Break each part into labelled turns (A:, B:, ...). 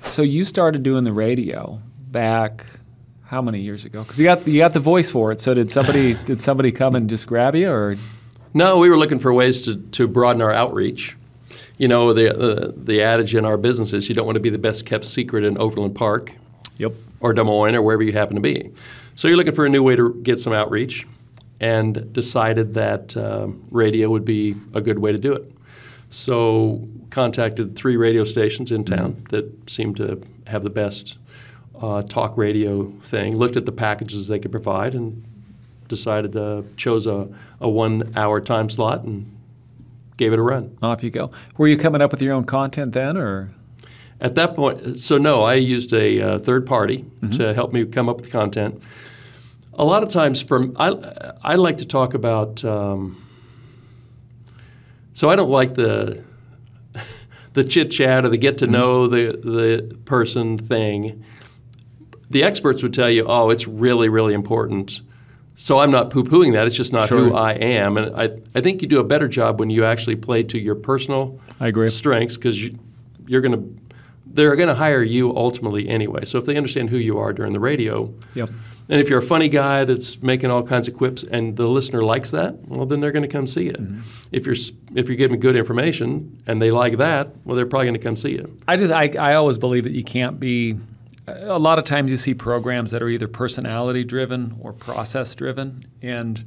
A: So you started doing the radio back how many years ago? Because you got the voice for it. So did somebody come and just grab you, or?
B: No, we were looking for ways to broaden our outreach. You know, the adage in our business is you don't want to be the best kept secret in Overland Park,
A: Yep,
B: or Des Moines, or wherever you happen to be. So you're looking for a new way to get some outreach, and decided that radio would be a good way to do it. So contacted 3 radio stations in town that seemed to have the best talk radio thing, looked at the packages they could provide, and decided to chose a 1-hour time slot and gave it a run.
A: off you go. Were you coming up with your own content then, or?
B: At that point, so no, I used a third party to help me come up with content. A lot of times, I like to talk about. So I don't like the chit chat or the get to know the person thing. The experts would tell you, oh, it's really, really important. So I'm not poo-pooing that. It's just not who I am. And I think you do a better job when you actually play to your personal strengths, because they're going to hire you ultimately anyway. So if they understand who you are during the radio, and if you're a funny guy that's making all kinds of quips and the listener likes that, well, then they're going to come see it. If you're giving good information and they like that, well, they're probably going to come see you.
A: I always believe that you can't be. A lot of times you see programs that are either personality driven or process driven, and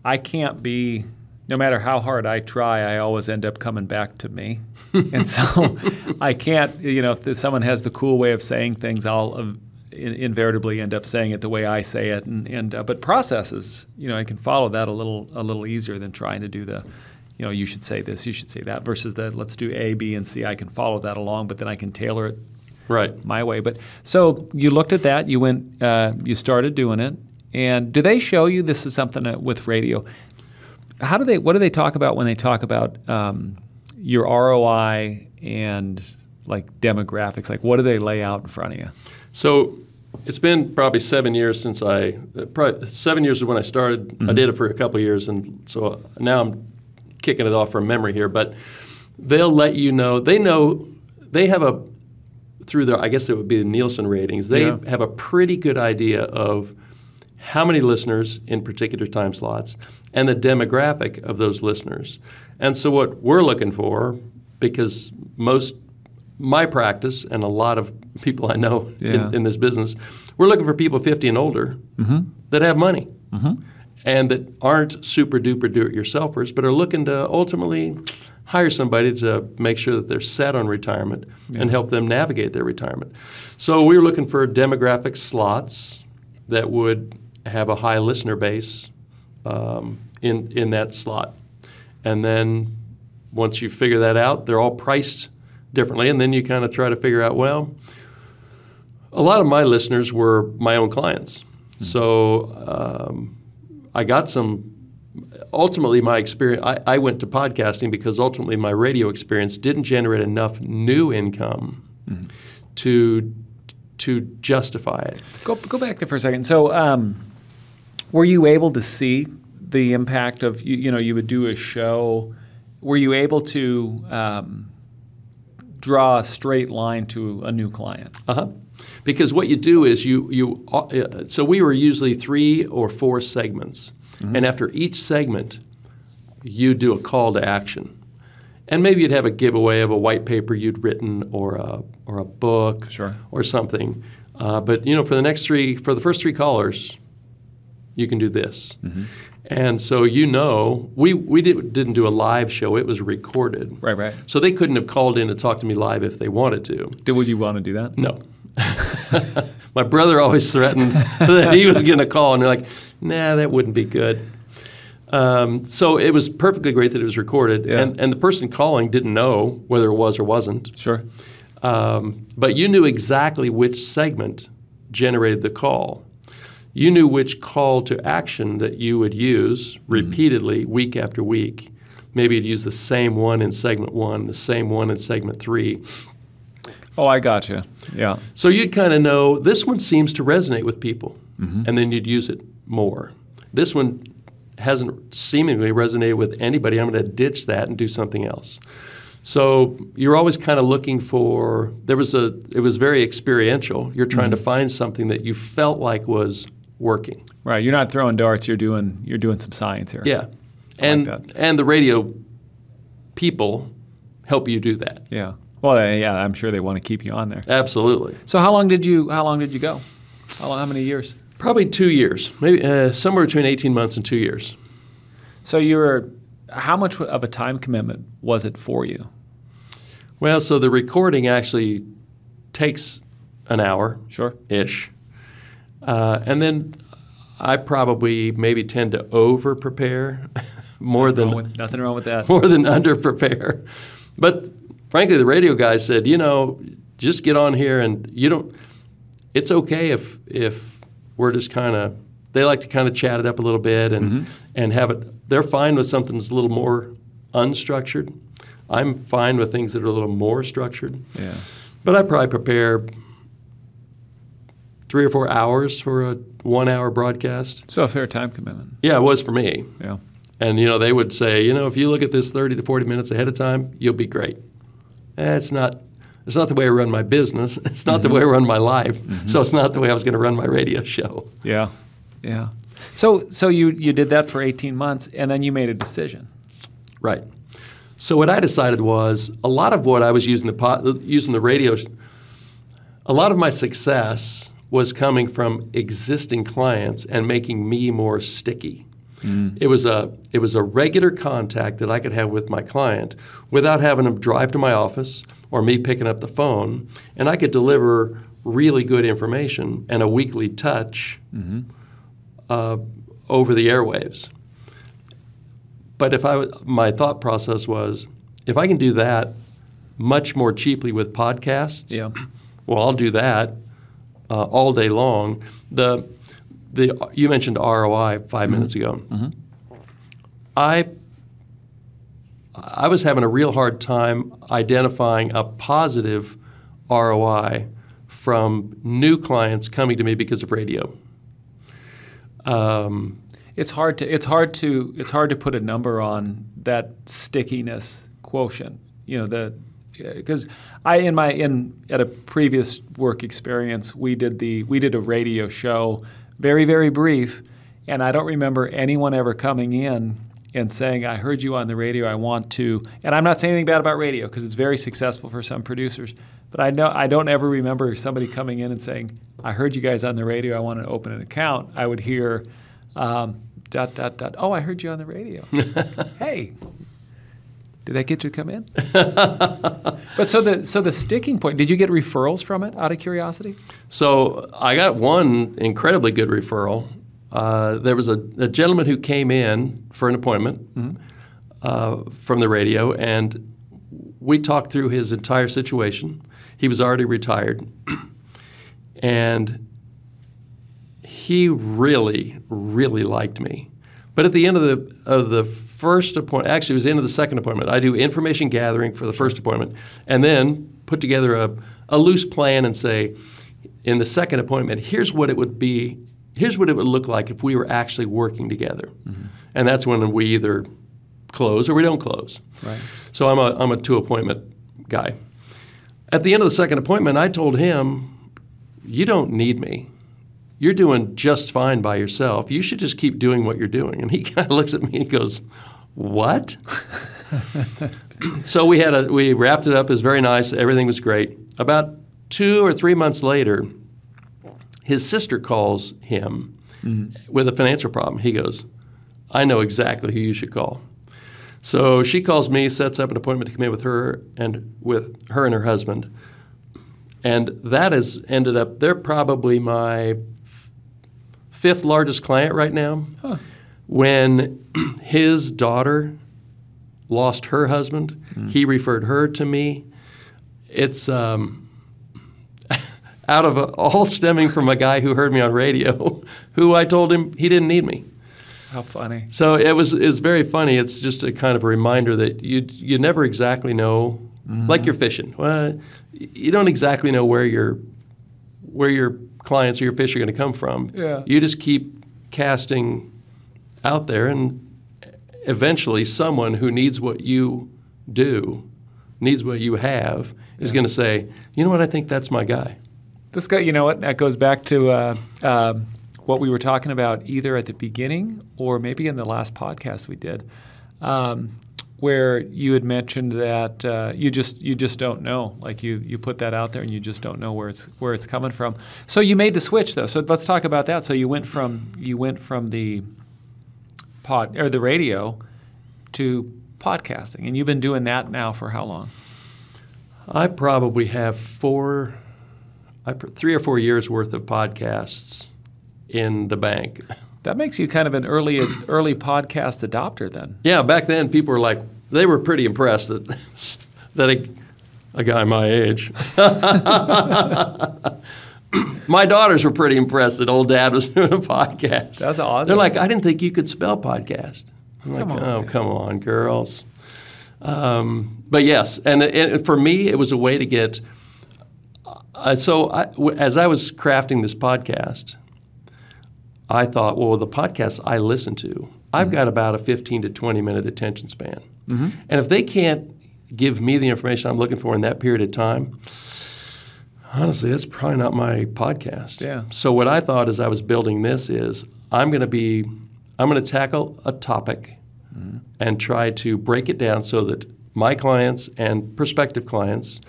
A: I can't be. No matter how hard I try, I always end up coming back to me. And so I can't, if someone has the cool way of saying things, I'll invariably end up saying it the way I say it. But processes, I can follow that a little easier than trying to do the, you should say this, you should say that, versus the let's do A, B, and C. I can follow that along, but then I can tailor it my way. But so you looked at that, you went, you started doing it, and do they show you this is something with radio? What do they talk about when they talk about your ROI and like demographics? Like, what do they lay out in front of you?
B: So it's been probably 7 years since probably 7 years is when I started. I did it for a couple of years, and so now I'm kicking it off from memory here. But they'll let you know. They have through their, I guess it would be the Nielsen ratings. They have a pretty good idea of how many listeners in particular time slots, and the demographic of those listeners. And so what we're looking for, because my practice and a lot of people I know in this business, we're looking for people 50 and older that have money and that aren't super duper do-it-yourselfers, but are looking to ultimately hire somebody to make sure that they're set on retirement and help them navigate their retirement. So we were looking for demographic slots that would have a high listener base in that slot. And then once you figure that out, they're all priced differently, and then you kind of try to figure out, well, a lot of my listeners were my own clients. So I got ultimately my experience, I went to podcasting because ultimately my radio experience didn't generate enough new income to justify it.
A: Go back there for a second. So were you able to see the impact of, you would do a show, were you able to draw a straight line to a new client?
B: Because what you do is so we were usually 3 or 4 segments. And after each segment, you do a call to action. And maybe you'd have a giveaway of a white paper you'd written or a book or something. But for the first 3 callers, you can do this. And so we didn't do a live show. It was recorded.
A: Right.
B: So they couldn't have called in to talk to me live if they wanted to.
A: Would you want to do that?
B: No. My brother always threatened that he was going to call, and they're like, nah, that wouldn't be good. So it was perfectly great that it was recorded, and the person calling didn't know whether it was or wasn't.
A: Sure.
B: But you knew exactly which segment generated the call. You knew which call to action that you would use repeatedly week after week. Maybe you'd use the same one in segment 1, the same one in segment 3.
A: Oh, I gotcha. Yeah.
B: So you'd kind of know this one seems to resonate with people, and then you'd use it more. This one hasn't seemingly resonated with anybody. I'm going to ditch that and do something else. So you're always kind of looking for, it was very experiential. You're trying to find something that you felt like was working.
A: Right. You're not throwing darts. You're doing some science here.
B: Yeah.
A: Like that.
B: And the radio people help you do that.
A: Yeah. Well, yeah, I'm sure they want to keep you on there.
B: Absolutely.
A: So how long did you go? How many years?
B: Probably 2 years, maybe somewhere between 18 months and 2 years.
A: So how much of a time commitment was it for you?
B: Well, so the recording actually takes an hour.
A: Sure-ish.
B: And then I probably maybe tend to over-prepare
A: Nothing wrong with that.
B: more than under-prepare. But frankly, the radio guys said, just get on here and it's okay if we're just they like to kind of chat it up a little bit and have it, they're fine with something that's a little more unstructured. I'm fine with things that are a little more structured.
A: Yeah.
B: But I probably prepare 3 or 4 hours for a 1 hour broadcast.
A: So a fair time commitment.
B: Yeah, it was for me.
A: Yeah.
B: And, they would say, if you look at this 30 to 40 minutes ahead of time, you'll be great. It's not the way I run my business. It's not the way I run my life. So it's not the way I was going to run my radio show.
A: Yeah. Yeah. So you did that for 18 months, and then you made a decision.
B: Right. So what I decided was a lot of what I was using the radio, a lot of my success was coming from existing clients and making me more sticky. It was a regular contact that I could have with my client without having them drive to my office or me picking up the phone, and I could deliver really good information and a weekly touch over the airwaves. But my thought process was, if I can do that much more cheaply with podcasts, well, I'll do that all day long. You mentioned ROI 5 minutes ago. I was having a real hard time identifying a positive ROI from new clients coming to me because of radio.
A: It's hard to put a number on that stickiness quotient. Because at a previous work experience, we did a radio show, very, very brief, and I don't remember anyone ever coming in and saying, I heard you on the radio, I want to, and I'm not saying anything bad about radio because it's very successful for some producers, but I don't ever remember somebody coming in and saying, I heard you guys on the radio, I want to open an account. I would hear, oh, I heard you on the radio. Hey, did I get you to come in? But so the sticking point, did you get referrals from it, out of curiosity?
B: So I got one incredibly good referral. There was a gentleman who came in for an appointment from the radio, and we talked through his entire situation. He was already retired, and he really, really liked me. But at the end of the first appointment, actually it was the end of the second appointment, I do information gathering for the first appointment, and then put together a loose plan and say, in the second appointment, here's what it would look like if we were actually working together. And that's when we either close or we don't close.
A: Right.
B: So I'm a 2-appointment guy. At the end of the second appointment, I told him, you don't need me. You're doing just fine by yourself. You should just keep doing what you're doing. And he kind of looks at me and goes, what? So we wrapped it up. It was very nice. Everything was great. About 2 or 3 months later, his sister calls him with a financial problem. He goes, I know exactly who you should call. So she calls me, sets up an appointment to come in with her and her husband. And that has ended up, they're probably my 5th largest client right now. Huh. When his daughter lost her husband, he referred her to me. It's out of all stemming from a guy who heard me on radio, who I told him he didn't need me.
A: How funny.
B: So it's very funny. It's just a kind of a reminder that you never exactly know, like you're fishing. Well, you don't exactly know where your clients or your fish are going to come from.
A: Yeah.
B: You just keep casting out there, and eventually someone who needs what you do, needs what you have, is going to say, you know what, I think that's my guy.
A: This guy, you know what, that goes back to what we were talking about either at the beginning or maybe in the last podcast we did, where you had mentioned that you just don't know. Like you put that out there and you just don't know where it's coming from. So you made the switch though. So let's talk about that. So you went from the the radio to podcasting, and you've been doing that now for how long?
B: I probably have 3 or 4 years worth of podcasts in the bank.
A: That makes you kind of an early podcast adopter then.
B: Yeah, back then people were like, they were pretty impressed that a guy my age. My daughters were pretty impressed that old dad was doing a podcast.
A: That's awesome.
B: They're like, I didn't think you could spell podcast. I'm like,
A: on,
B: come on, girls. But yes, and for me, it was a way to get. As I was crafting this podcast, I thought, well, the podcasts I listen to, I've got about a 15 to 20 minute attention span. Mm-hmm. And if they can't give me the information I'm looking for in that period of time, honestly, that's probably not my podcast.
A: Yeah.
B: So what I thought as I was building this is I'm going to tackle a topic and try to break it down so that my clients and prospective clients,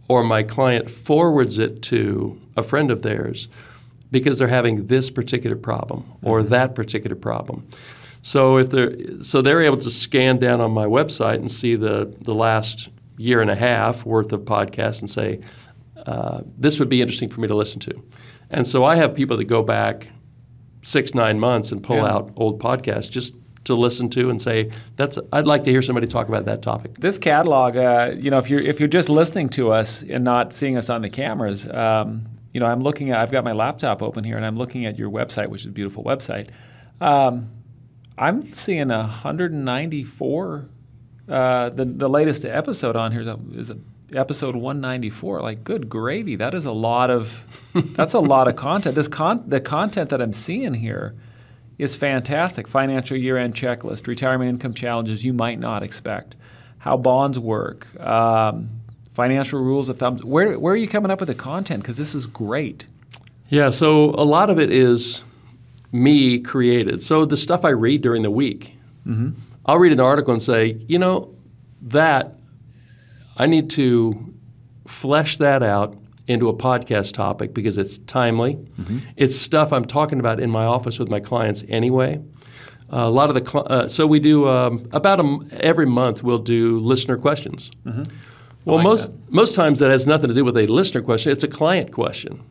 B: or my client forwards it to a friend of theirs because they're having this particular problem or that particular problem. So they're able to scan down on my website and see the last year and a half worth of podcasts and say, this would be interesting for me to listen to. And so I have people that go back 6-9 months and pull out old podcasts just to listen to and say, I'd like to hear somebody talk about that topic. This
A: catalog, if you're just listening to us and not seeing us on the cameras, I'm looking at, I've got my laptop open here and I'm looking at your website, which is a beautiful website. I'm seeing 194. The latest episode on here is episode 194. Like, good gravy, that is a lot of that's a lot of content. The content that I'm seeing here is fantastic. Financial year-end checklist, retirement income challenges you might not expect, how bonds work, financial rules of thumb. Where are you coming up with the content? Because this is great.
B: Yeah, so a lot of it is me created. So the stuff I read during the week, I'll read an article and say, that I need to flesh that out into a podcast topic because it's timely. It's stuff I'm talking about in my office with my clients anyway. A lot of so we do every month we'll do listener questions. Well, most times that has nothing to do with a listener question. It's a client question,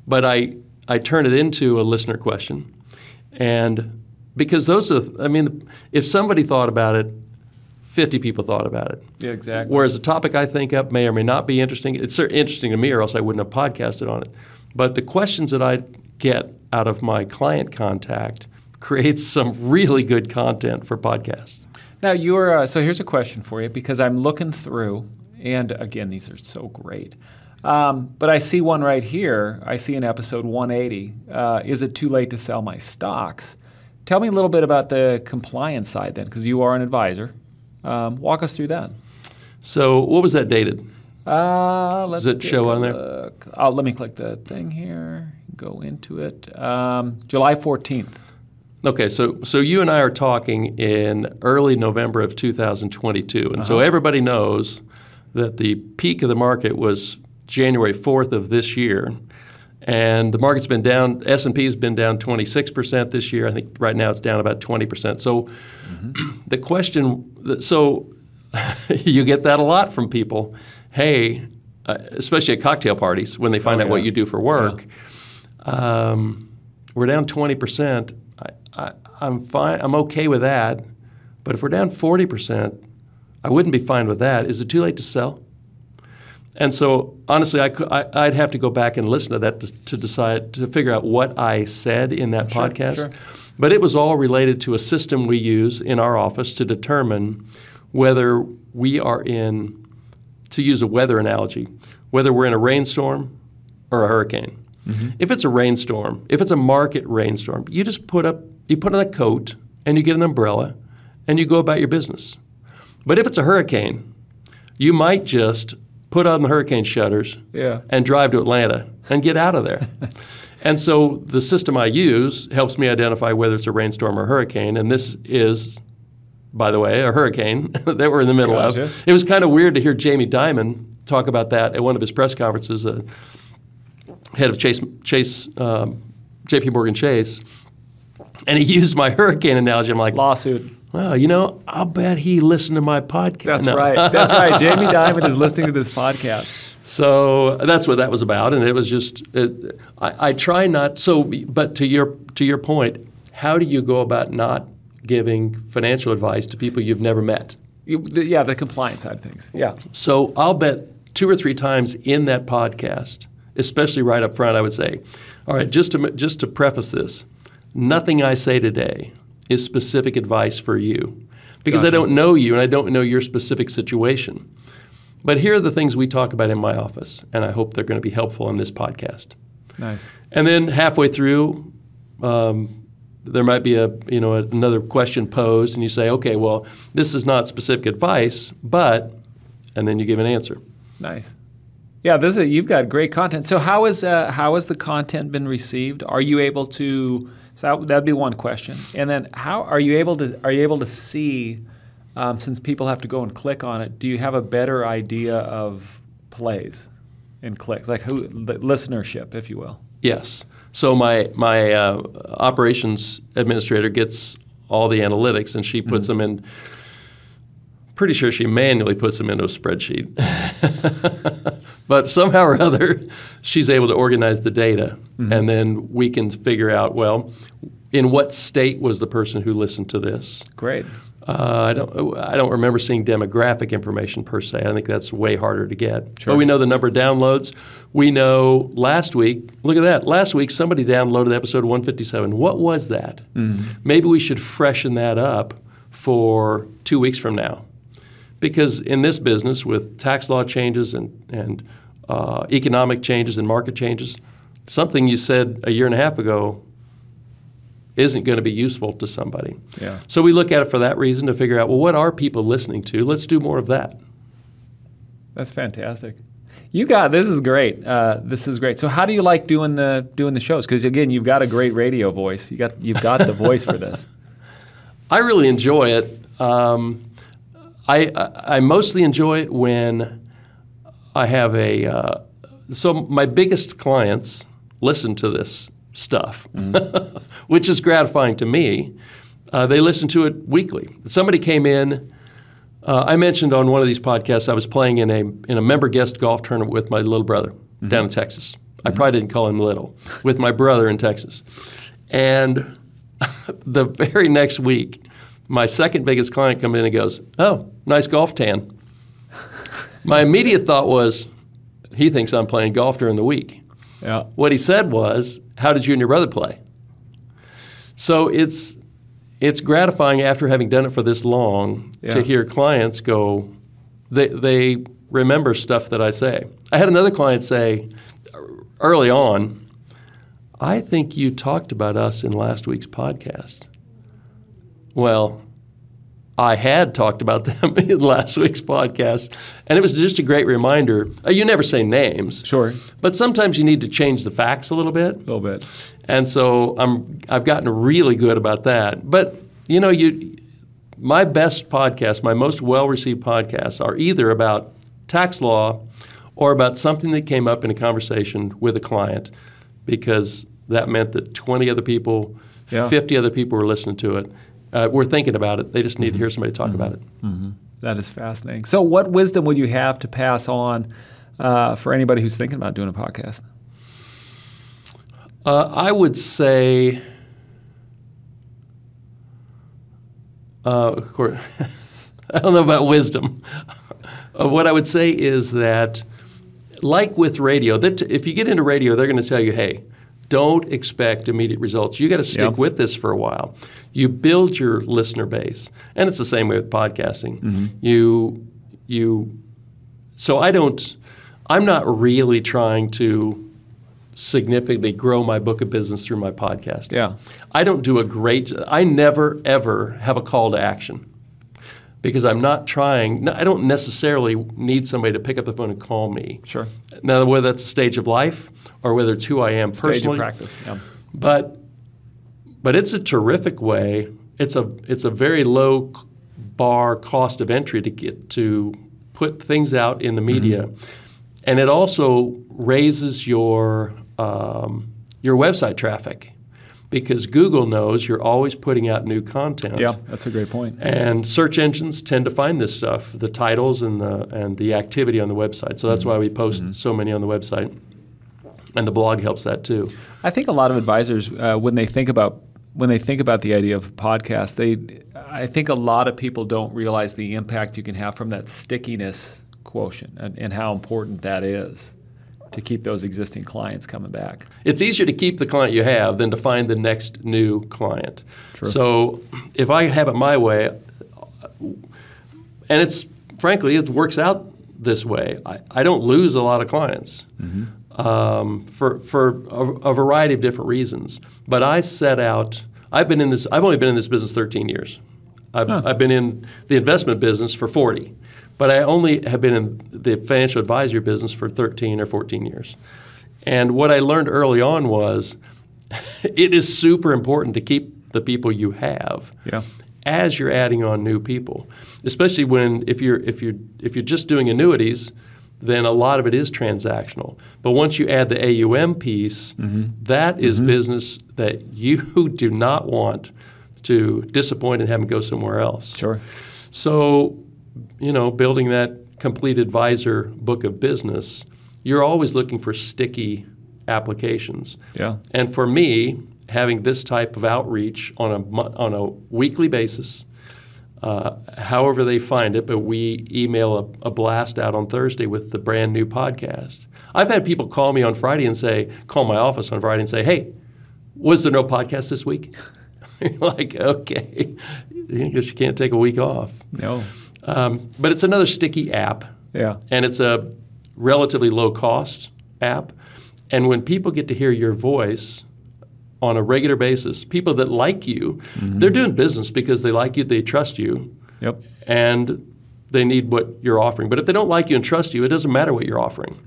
B: but I turn it into a listener question, and because those are, if somebody thought about it, 50 people thought about it.
A: Yeah, exactly.
B: Whereas a topic I think up may or may not be interesting. It's interesting to me, or else I wouldn't have podcasted on it. But the questions that I get out of my client contact creates some really good content for podcasts.
A: Now, so here's a question for you, because I'm looking through, and again, these are so great. But I see one right here. I see in episode 180, is it too late to sell my stocks? Tell me a little bit about the compliance side then, because you are an advisor. Walk us through that.
B: So what was that dated?
A: Does
B: it show on there?
A: Let me click the thing here, go into it. July 14th.
B: Okay, so you and I are talking in early November of 2022. And so everybody knows that the peak of the market was January 4th of this year. And the market's been down, S&P's been down 26% this year. I think right now it's down about 20%. So the question, so you get that a lot from people. Hey, especially at cocktail parties when they find out what you do for work. Yeah. We're down 20%. I'm fine. I'm okay with that. But if we're down 40%, I wouldn't be fine with that. Is it too late to sell? And so, honestly, I'd have to go back and listen to that to decide, to figure out what I said in that podcast. Sure. But it was all related to a system we use in our office to determine whether we are in, to use a weather analogy, whether we're in a rainstorm or a hurricane. If it's a rainstorm, if it's a market rainstorm, you just put up you put on a coat, and you get an umbrella, and you go about your business. But if it's a hurricane, you might just put on the hurricane shutters and drive to Atlanta and get out of there. And so the system I use helps me identify whether it's a rainstorm or a hurricane, and this is, by the way, a hurricane that we're in the middle of. It was kind of weird to hear Jamie Dimon talk about that at one of his press conferences, head of J.P. Morgan Chase, and he used my hurricane analogy. I'm like,
A: lawsuit.
B: Well, you know, I'll bet he listened to my podcast.
A: That's right. That's right. Jamie Dimon is listening to this podcast.
B: So that's what that was about, and it was just I try not so. But to your point, how do you go about not giving financial advice to people you've never met?
A: The compliance side of things. Yeah.
B: So I'll bet 2 or 3 times in that podcast, especially right up front, I would say, all right, just to preface this, nothing I say today is specific advice for you, because I don't know you and I don't know your specific situation. But here are the things we talk about in my office, and I hope they're going to be helpful in this podcast.
A: Nice.
B: And then halfway through, there might be another question posed, and you say, okay, well, this is not specific advice, but, and then you give an answer.
A: Nice. Yeah, you've got great content. So how has the content been received? Are you able to? So that'd be one question. And then, how are you able to see? Since people have to go and click on it, do you have a better idea of plays and clicks, like the listenership, if you will?
B: Yes. So my operations administrator gets all the analytics, and she puts them in. Pretty sure she manually puts them into a spreadsheet. But somehow or other, she's able to organize the data, and then we can figure out, well, in what state was the person who listened to this?
A: Great.
B: I don't remember seeing demographic information per se. I think that's way harder to get.
A: Sure.
B: But we know the number of downloads. We know last week, look at that, last week somebody downloaded episode 157. What was that? Maybe we should freshen that up for 2 weeks from now. Because in this business, with tax law changes and economic changes and market changes, something you said a year and a half ago isn't going to be useful to somebody.
A: Yeah.
B: So we look at it for that reason, to figure out, well, what are people listening to? Let's do more of that.
A: That's fantastic. This is great. This is great. So how do you like doing the shows? Because again, you've got a great radio voice. You've got the voice for this.
B: I really enjoy it. I mostly enjoy it when I have so my biggest clients listen to this stuff, which is gratifying to me. They listen to it weekly. Somebody came in, I mentioned on one of these podcasts I was playing in a member guest golf tournament with my little brother down in Texas. I probably didn't call him little, with my brother in Texas. And the very next week, my second biggest client comes in and goes, oh, nice golf tan. My immediate thought was, he thinks I'm playing golf during the week.
A: Yeah.
B: What he said was, how did you and your brother play? So it's gratifying after having done it for this long to hear clients go, they remember stuff that I say. I had another client say early on, I think you talked about us in last week's podcast. Well, I had talked about them in last week's podcast, and it was just a great reminder. You never say names.
A: Sure.
B: But sometimes you need to change the facts a little bit.
A: A little bit.
B: And so I've gotten really good about that. But, you know, my best podcasts, my most well-received podcasts are either about tax law or about something that came up in a conversation with a client, because that meant that 20 other people, 50 other people were listening to it. We're thinking about it. They just need to hear somebody talk about it.
A: That is fascinating. So what wisdom would you have to pass on for anybody who's thinking about doing a podcast?
B: I would say, of course, I don't know about wisdom. What I would say is that, like with radio, that if you get into radio, they're going to tell you, hey, don't expect immediate results. You got to stick with this for a while. You build your listener base, and it's the same way with podcasting. So I'm not really trying to significantly grow my book of business through my podcast.
A: Yeah.
B: I don't do I never, ever have a call to action because I'm not trying. I don't necessarily need somebody to pick up the phone and call me.
A: Sure.
B: Now, whether that's a stage of life or whether it's who I am personally.
A: Stage of practice, yeah.
B: But it's a terrific way. It's a very low bar cost of entry to get to put things out in the media, and it also raises your website traffic because Google knows you're always putting out new content.
A: Yeah, that's a great point.
B: And search engines tend to find this stuff, the titles and the activity on the website. So that's why we post so many on the website, and the blog helps that too.
A: I think a lot of advisors, when they think about the idea of a podcast, I think a lot of people don't realize the impact you can have from that stickiness quotient and how important that is to keep those existing clients coming back.
B: It's easier to keep the client you have than to find the next new client.
A: True.
B: So if I have it my way, and frankly, it works out this way, I don't lose a lot of clients for a variety of different reasons. But I set out, I've only been in this business 13 years. I've been in the investment business for 40. But I only have been in the financial advisory business for 13 or 14 years. And what I learned early on was it is super important to keep the people you have as you're adding on new people. Especially if you're just doing annuities, then a lot of it is transactional. But once you add the AUM piece, that is business that you do not want to disappoint and have them go somewhere else.
A: Sure.
B: So, building that complete advisor book of business, you're always looking for sticky applications. Yeah. And for me, having this type of outreach on a weekly basis, however they find it, but we email a blast out on Thursday with the brand new podcast. I've had people call me on Friday and call my office on Friday and say, hey, was there no podcast this week? Like, okay, I guess you can't take a week off.
A: No.
B: But it's another sticky app.
A: Yeah.
B: And it's a relatively low cost app. And when people get to hear your voice on a regular basis, people that like you, they're doing business because they like you, they trust you, and they need what you're offering. But if they don't like you and trust you, it doesn't matter what you're offering.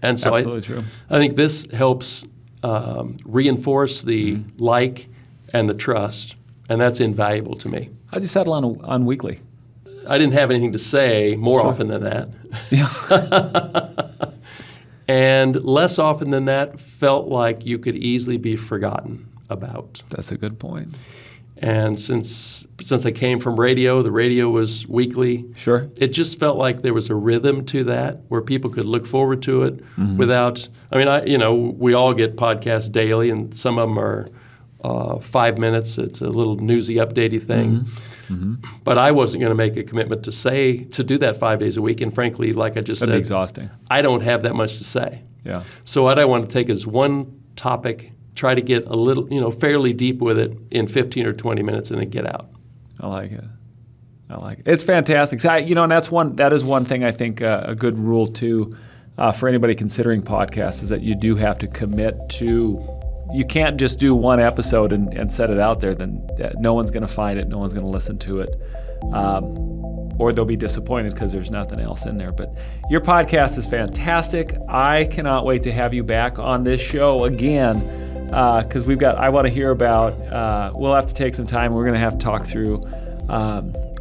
B: And so
A: Absolutely true.
B: I think this helps reinforce the like and the trust, and that's invaluable to me.
A: How'd you settle on weekly?
B: I didn't have anything to say more often than that. Yeah. And less often than that felt like you could easily be forgotten about.
A: That's a good point.
B: And since I came from radio, the radio was weekly. Sure. It just felt like there was a rhythm to that where people could look forward to it without. I mean, we all get podcasts daily, and some of them are 5 minutes. It's a little newsy, updatey thing. But I wasn't going to make a commitment to do that 5 days a week. And frankly, like I just said,
A: that'd be exhausting.
B: I don't have that much to say.
A: Yeah.
B: So what I want to take is one topic, try to get a little, fairly deep with it in 15 or 20 minutes, and then get out.
A: I like it. It's fantastic. So and that is one thing I think a good rule too for anybody considering podcasts is that you do have to commit to. You can't just do one episode and set it out there. Then no one's going to find it. No one's going to listen to it. Or they'll be disappointed because there's nothing else in there. But your podcast is fantastic. I cannot wait to have you back on this show again because I want to hear about, we'll have to take some time. We're going to have to talk through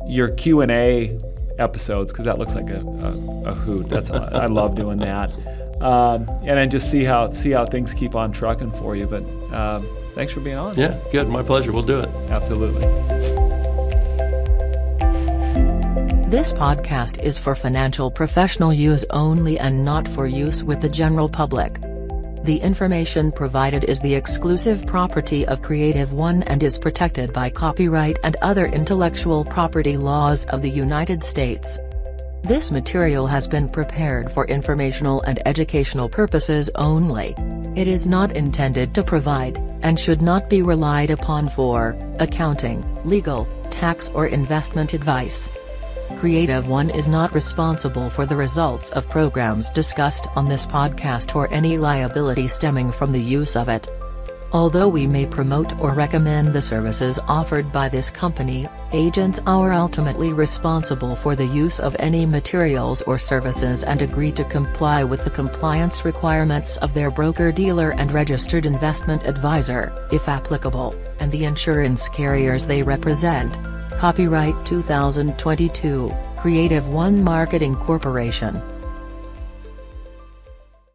A: your Q&A episodes because that looks like a hoot. I love doing that. And then just see how things keep on trucking for you. But thanks for being on.
B: Yeah, good. My pleasure. We'll do it.
A: Absolutely.
C: This podcast is for financial professional use only and not for use with the general public. The information provided is the exclusive property of Creative One and is protected by copyright and other intellectual property laws of the United States. This material has been prepared for informational and educational purposes only. It is not intended to provide, and should not be relied upon for, accounting, legal, tax or investment advice. Creative One is not responsible for the results of programs discussed on this podcast or any liability stemming from the use of it. Although we may promote or recommend the services offered by this company, agents are ultimately responsible for the use of any materials or services and agree to comply with the compliance requirements of their broker-dealer and registered investment advisor, if applicable, and the insurance carriers they represent. Copyright 2022, Creative One Marketing Corporation.